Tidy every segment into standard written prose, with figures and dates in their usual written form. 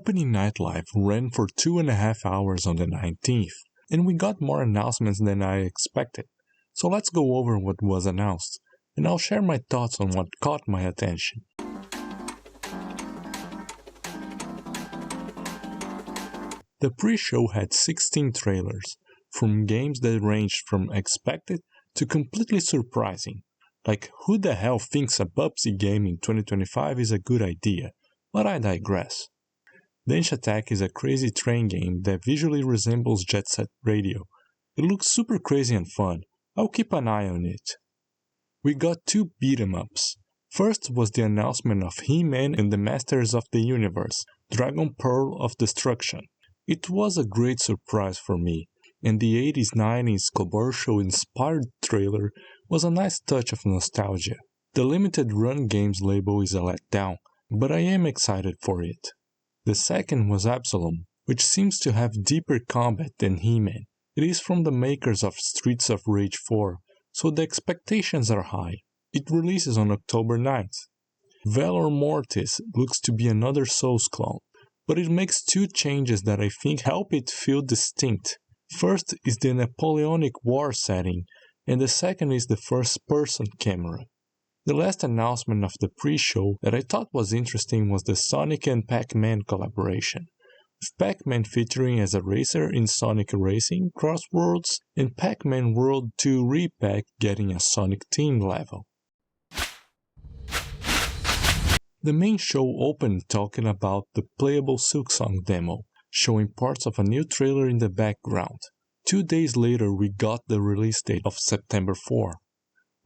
opening night live ran for 2.5 hours on the 19th, and we got more announcements than I expected. So let's go over what was announced, and I'll share my thoughts on what caught my attention. The pre-show had 16 trailers, from games that ranged from expected to completely surprising. Like, who the hell thinks a PUBG game in 2025 is a good idea? But I digress. Densha Attack is a crazy train game that visually resembles Jet Set Radio. It looks super crazy and fun. I'll keep an eye on it. We got 2 beat-em-ups. First was the announcement of He-Man and the Masters of the Universe, Dragon Pearl of Destruction. It was a great surprise for me, and the 80s-90s commercial-inspired trailer was a nice touch of nostalgia. The limited run games label is a letdown, but I am excited for it. The second was Absalom, which seems to have deeper combat than He-Man. It is from the makers of Streets of Rage 4, so the expectations are high. It releases on October 9th. Valor Mortis looks to be another Souls clone, but it makes 2 changes that I think help it feel distinct. First is the Napoleonic War setting, and the second is the first-person camera. The last announcement of the pre-show that I thought was interesting was the Sonic and Pac-Man collaboration, with Pac-Man featuring as a racer in Sonic Racing Crossworlds and Pac-Man World 2 Repack getting a Sonic Team level. The main show opened talking about the playable Silksong demo, showing parts of a new trailer in the background. 2 days later we got the release date of September 4.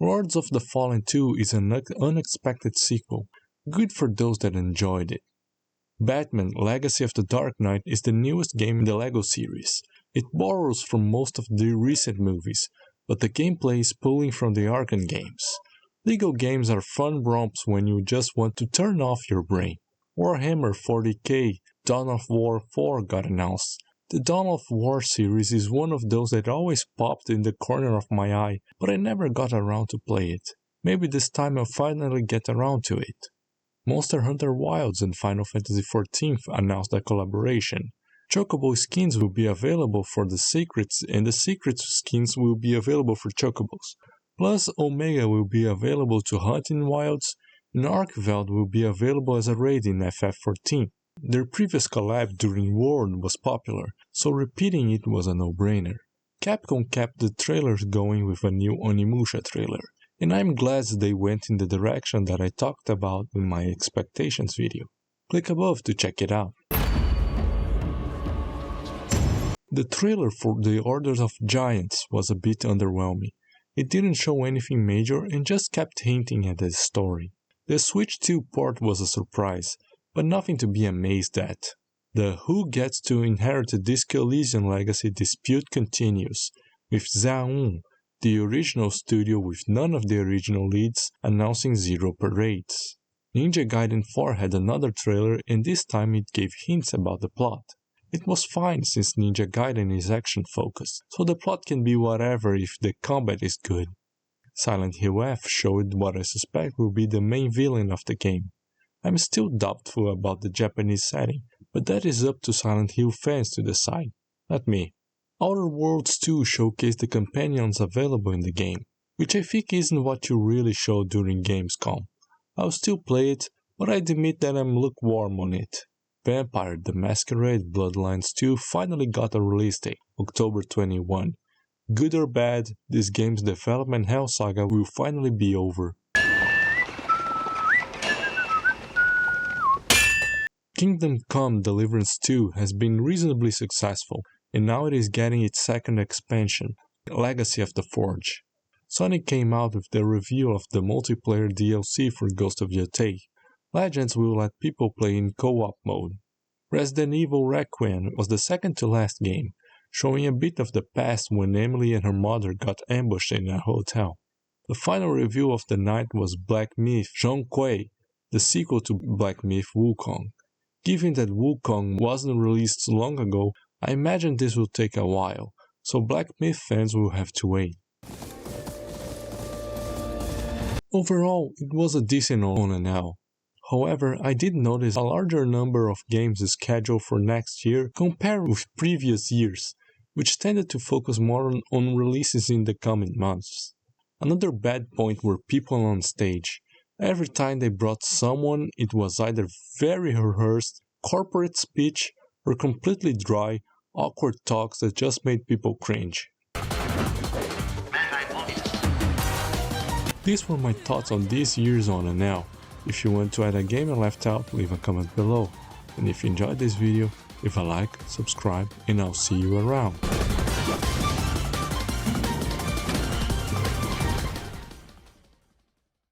Lords of the Fallen 2 is an unexpected sequel, good for those that enjoyed it. Batman Legacy of the Dark Knight is the newest game in the LEGO series. It borrows from most of the recent movies, but the gameplay is pulling from the Arkham games. LEGO games are fun romps when you just want to turn off your brain. Warhammer 40k Dawn of War 4 got announced. The Dawn of War series is one of those that always popped in the corner of my eye, but I never got around to play it. Maybe this time I'll finally get around to it. Monster Hunter Wilds and Final Fantasy XIV announced a collaboration. Chocobo skins will be available for the secrets, and the secrets skins will be available for Chocobos. Plus, Omega will be available to hunt in Wilds, and Arkveld will be available as a raid in FF14. Their previous collab during World was popular, so repeating it was a no-brainer. Capcom kept the trailers going with a new Onimusha trailer, and I'm glad they went in the direction that I talked about in my expectations video. Click above to check it out. The trailer for The Orders of Giants was a bit underwhelming. It didn't show anything major and just kept hinting at the story. The Switch 2 port was a surprise, but nothing to be amazed at. The Who Gets to Inherit the Disco Elysium legacy dispute continues, with Zaun, the original studio with none of the original leads, announcing 0 parades. Ninja Gaiden 4 had another trailer, and this time it gave hints about the plot. It was fine since Ninja Gaiden is action focused, so the plot can be whatever if the combat is good. Silent Hill F showed what I suspect will be the main villain of the game. I'm still doubtful about the Japanese setting, but that is up to Silent Hill fans to decide, not me. Outer Worlds 2 showcased the companions available in the game, which I think isn't what you really showed during Gamescom. I'll still play it, but I admit that I'm lukewarm on it. Vampire the Masquerade Bloodlines 2 finally got a release date, October 21. Good or bad, this game's development hell saga will finally be over. Kingdom Come Deliverance 2 has been reasonably successful, and now it is getting its second expansion, Legacy of the Forge. Sony came out with the reveal of the multiplayer DLC for Ghost of Yotei. Legends will let people play in co-op mode. Resident Evil Requiem was the second to last game, showing a bit of the past when Emily and her mother got ambushed in a hotel. The final reveal of the night was Black Myth Zhongkui, the sequel to Black Myth Wukong. Given that Wukong wasn't released long ago, I imagine this will take a while, so Black Myth fans will have to wait. Overall, it was a decent on&L. However, I did notice a larger number of games scheduled for next year compared with previous years, which tended to focus more on releases in the coming months. Another bad point were people on stage. Every time they brought someone, it was either very rehearsed, corporate speech, or completely dry, awkward talks that just made people cringe. These were my thoughts on this year's On and Now. If you want to add a game I left out, leave a comment below. And if you enjoyed this video, leave a like, subscribe, and I'll see you around.